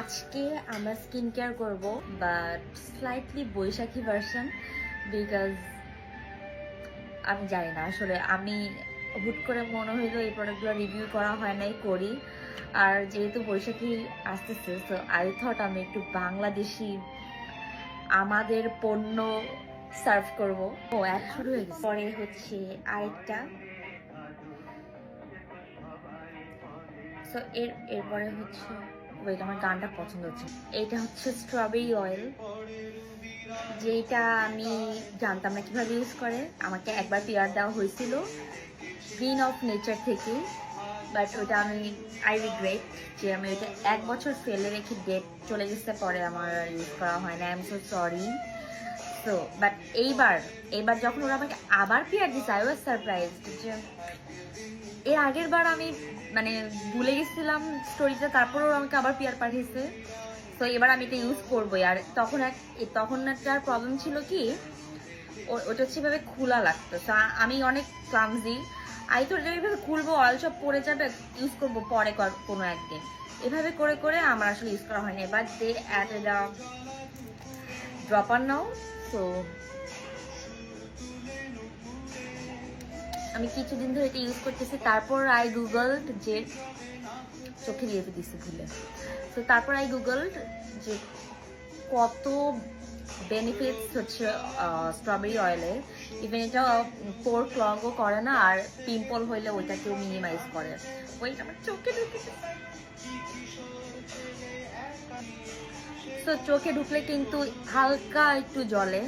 আজকে আমরা skin care করবো but slightly Baishakhi version because আমি জানি না আসলে আমি হুট করে মনে হইলো এই প্রোডাক্টগুলো রিভিউ করা হয় নাই করি। আর যেহেতু বৈশাখী আসতেছে তো আই থট আমি একটু বাংলাদেশি আমাদের পণ্য সার্ভ করব। ও এক শুরু হয়ে গেছে। পরে হচ্ছে আরেকটা, তো এরপরে হচ্ছে ওয়েট আমার গানটা পছন্দ হচ্ছে। এইটা হচ্ছে স্ট্রবেরি অয়েল, যেটা আমি জানতাম না কিভাবে ইউজ করে। আমাকে একবার পিয়ার দেওয়া হয়েছিল গ্রিন অফ নেচার থেকে, বাট ওটা আমি আই রিগ্রেট যে আমি ওইটা 1 বছর ফেলে রেখে ডেট চলে গেছে, পরে আমার ইউজ করা হয় না। I am so sorry. So but এইবার যখন ওরা আমাকে আবার পিয়ার দিচ্ছে আই ওয়াজ সারপ্রাইজড যে এর আগের বার আমি মানে ভুলে গেছিলাম স্টোরিটা, তারপর ওরা আমাকে আবার পিয়ার পাঠিয়েছে। তো এবার আমি এটা ইউজ করবোই। আর তখন একটা প্রবলেম ছিল কি, ওটা হচ্ছে এভাবে খোলা লাগতো। তো আমি অনেক ক্লামজি, তো এইভাবে খুলবো, অয়েল সব পড়ে যাবে, ইউজ করবো পরে কোনো একদিন, এভাবে করে করে আমার আসলে ইউজ করা হয়নি। এবার দে অ্যাডেড আ ড্রপার নাও। তো আমি কিছুদিন ধরে এটা ইউজ করতেছি। তারপর আই গুগলড যে চোখে দিয়ে দিচ্ছি ভুলে, তো তারপর আই গুগলড যে কত বেনিফিটস হচ্ছে স্ট্রবেরি অয়েলে। ইভেন এটা পোর ক্লগও করে না, আর পিম্পল হইলে ওইটাকেও মিনিমাইজ করে। ওইটা আমার চোখে ঢুকেছে, তো চোখে ঢুকলে কিন্তু হালকা একটু জ্বলে।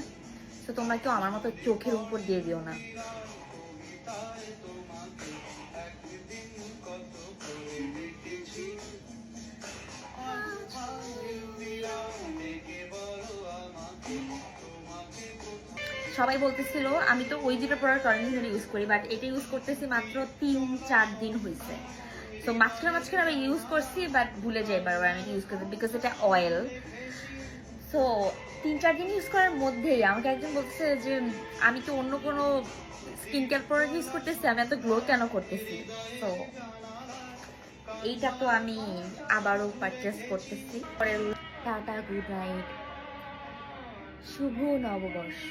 তো তোমরা কেউ আমার মতো চোখের উপর দিয়ে দিও না। সবাই বলতেছিল, আমি তো ওই দুটো প্রোডাক্ট অনেকদিন ধরে ইউজ করি, বাট এটা ইউজ করতেছি মাত্র 3-4 দিন হয়েছে। তো মাঝখানে আমি ইউজ করছি, বাট ভুলে যাই বারবার আমি ইউজ করতে, বিকজ এটা অয়েল। তো 3-4 দিন ইউজ করার মধ্যেই আমাকে একজন বলছে যে আমি তো অন্য কোনো স্কিন কেয়ার প্রোডাক্ট ইউজ করতেছি, আমি এত গ্লো কেন করতেছি। তো এইটা তো আমি আবারও পারচেস করতেছি। পরে টাটা, গুড নাইট, শুভ নববর্ষ।